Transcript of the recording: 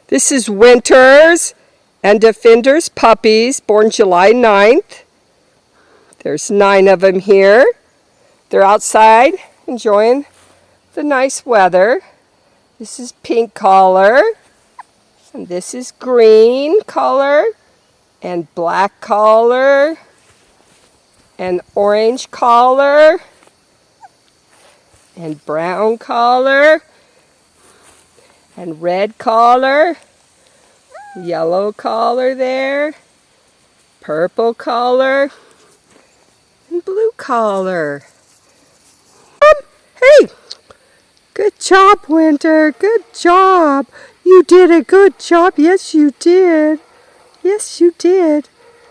This is Winter's and Defender's puppies, born July 9th. There's 9 of them here. They're outside enjoying the nice weather. This is pink collar, and this is green collar, and black collar, and orange collar, and brown collar, and red collar, yellow collar there, purple collar, and blue collar. Hey! Good job, Winter. Good job. You did a good job. Yes, you did. Yes, you did.